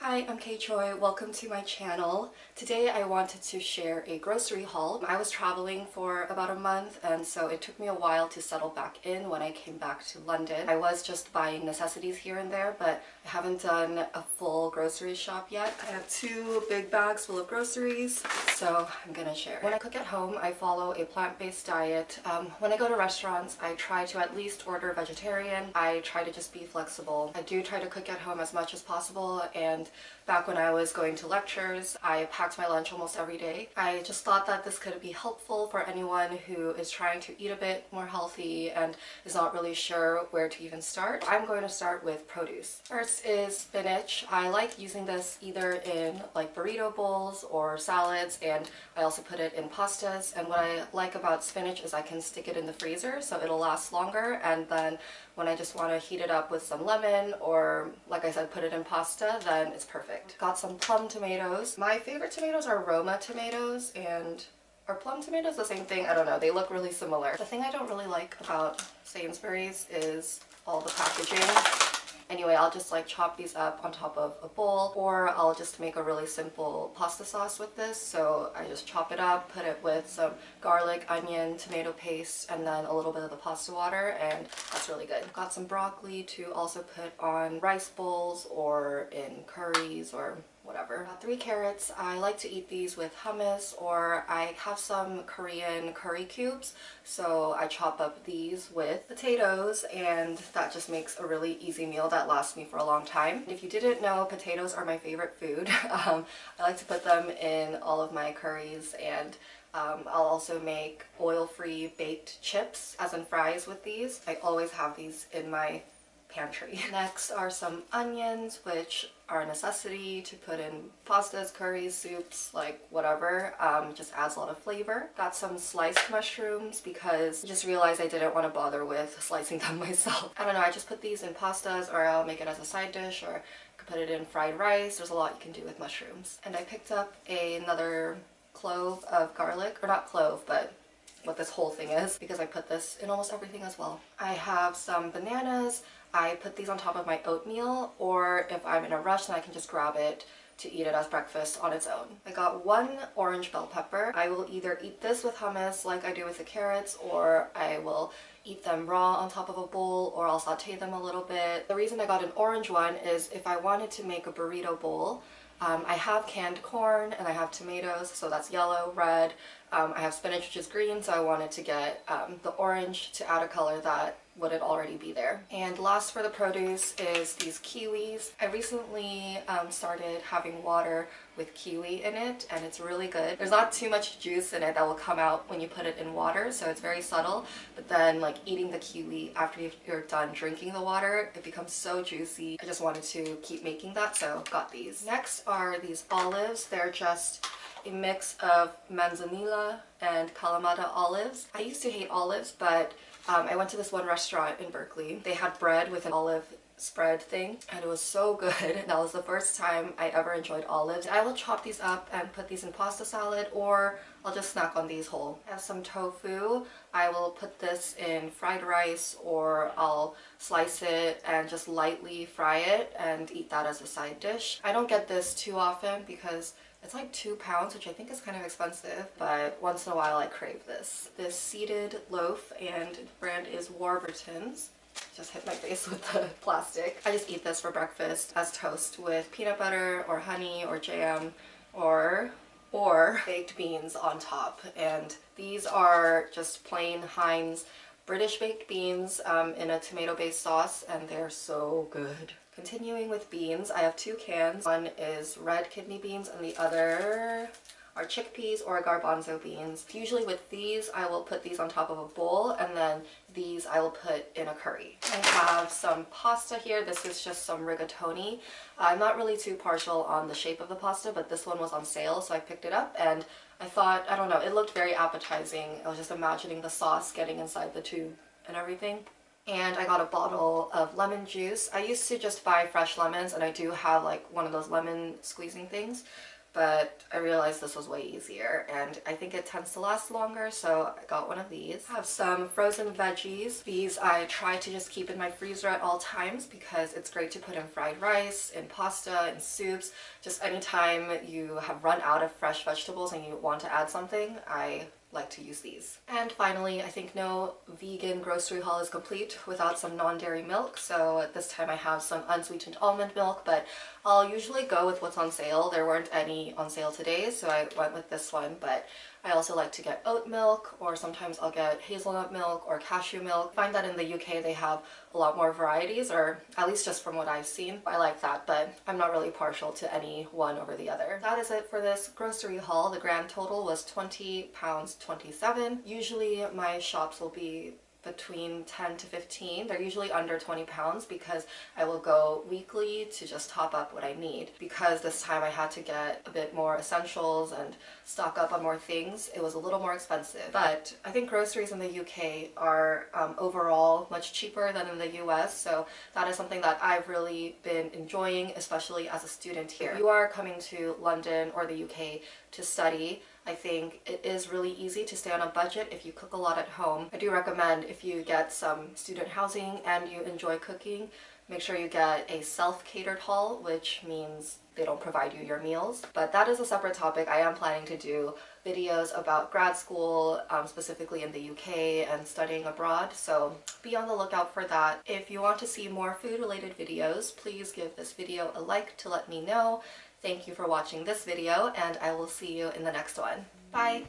Hi, I'm kchoi. Welcome to my channel. Today I wanted to share a grocery haul. I was traveling for about a month and so it took me a while to settle back in when I came back to London. I was just buying necessities here and there, but I haven't done a full grocery shop yet. I have two big bags full of groceries, so I'm gonna share. When I cook at home, I follow a plant-based diet. When I go to restaurants, I try to at least order vegetarian. I try to just be flexible. I do try to cook at home as much as possible, and back when I was going to lectures, I packed my lunch almost every day. I just thought that this could be helpful for anyone who is trying to eat a bit more healthy and is not really sure where to even start. I'm going to start with produce. First is spinach. I like using this either in like burrito bowls or salads, and I also put it in pastas. And what I like about spinach is I can stick it in the freezer so it'll last longer, and then when I just want to heat it up with some lemon or, like I said, put it in pasta, then it's perfect. Got some plum tomatoes. My favorite tomatoes are Roma tomatoes, and are plum tomatoes the same thing? I don't know. They look really similar. The thing I don't really like about Sainsbury's is all the packaging. Anyway, I'll just like chop these up on top of a bowl, or I'll just make a really simple pasta sauce with this. So I just chop it up, put it with some garlic, onion, tomato paste, and then a little bit of the pasta water, and that's really good. Got some broccoli to also put on rice bowls or in curries or whatever. Got 3 carrots. I like to eat these with hummus, or I have some Korean curry cubes, so I chop up these with potatoes, and that just makes a really easy meal that lasts me for a long time. If you didn't know, potatoes are my favorite food. I like to put them in all of my curries, and I'll also make oil-free baked chips, as in fries, with these. I always have these in my pantry. Next are some onions, which are a necessity to put in pastas, curries, soups, like whatever. Just adds a lot of flavor. Got some sliced mushrooms because I just realized I didn't want to bother with slicing them myself. I don't know, I just put these in pastas, or I'll make it as a side dish, or I could put it in fried rice. There's a lot you can do with mushrooms. And I picked up another clove of garlic, or not clove, but what this whole thing is, because I put this in almost everything as well. I have some bananas. I put these on top of my oatmeal, or if I'm in a rush, then I can just grab it to eat it as breakfast on its own. I got 1 orange bell pepper. I will either eat this with hummus like I do with the carrots, or I will eat them raw on top of a bowl, or I'll saute them a little bit. The reason I got an orange one is if I wanted to make a burrito bowl, I have canned corn and I have tomatoes, so that's yellow, red. I have spinach, which is green, so I wanted to get the orange to add a color that wouldn't already be there. And last for the produce is these kiwis. I recently started having water with kiwi in it, and it's really good. There's not too much juice in it that will come out when you put it in water, so it's very subtle, but then like eating the kiwi after you're done drinking the water, it becomes so juicy. I just wanted to keep making that, so got these. Next are these olives. They're just a mix of manzanilla and Kalamata olives. I used to hate olives, but I went to this one restaurant in Berkeley. They had bread with an olive spread thing, and it was so good. That was the first time I ever enjoyed olives. I will chop these up and put these in pasta salad, or I'll just snack on these whole. I have some tofu. I will put this in fried rice, or I'll slice it and just lightly fry it and eat that as a side dish. I don't get this too often because it's like £2, which I think is kind of expensive, but once in a while I crave this. This seeded loaf, and the brand is Warburton's. Just hit my face with the plastic. I just eat this for breakfast as toast with peanut butter or honey or jam, or baked beans on top. And these are just plain Heinz British baked beans in a tomato-based sauce, and they're so good. Continuing with beans, I have 2 cans. One is red kidney beans and the other are chickpeas or garbanzo beans. Usually with these, I will put these on top of a bowl, and then these I will put in a curry. I have some pasta here. This is just some rigatoni. I'm not really too partial on the shape of the pasta, but this one was on sale, so I picked it up, and I thought, I don't know, it looked very appetizing. I was just imagining the sauce getting inside the tube and everything. And I got a bottle of lemon juice. I used to just buy fresh lemons, and I do have like one of those lemon squeezing things, but I realized this was way easier and I think it tends to last longer, so I got one of these. I have some frozen veggies. These I try to just keep in my freezer at all times because it's great to put in fried rice, in pasta, in soups. Just anytime you have run out of fresh vegetables and you want to add something, I like to use these. And finally, I think no vegan grocery haul is complete without some non-dairy milk, so this time I have some unsweetened almond milk, but I'll usually go with what's on sale. There weren't any on sale today, so I went with this one, but I also like to get oat milk, or sometimes I'll get hazelnut milk or cashew milk. I find that in the UK they have a lot more varieties, or at least just from what I've seen. I like that, but I'm not really partial to any one over the other. That is it for this grocery haul. The grand total was £20.27. Usually my shops will be between 10 to 15. They're usually under 20 pounds because I will go weekly to just top up what I need. Because this time I had to get a bit more essentials and stock up on more things, it was a little more expensive. But I think groceries in the UK are overall much cheaper than in the US, so that is something that I've really been enjoying, especially as a student here. If you are coming to London or the UK to study, I think it is really easy to stay on a budget if you cook a lot at home. I do recommend if you get some student housing and you enjoy cooking, make sure you get a self-catered hall, which means they don't provide you your meals. But that is a separate topic. I am planning to do videos about grad school, specifically in the UK and studying abroad, so be on the lookout for that. If you want to see more food-related videos, please give this video a like to let me know. Thank you for watching this video, and I will see you in the next one. Bye!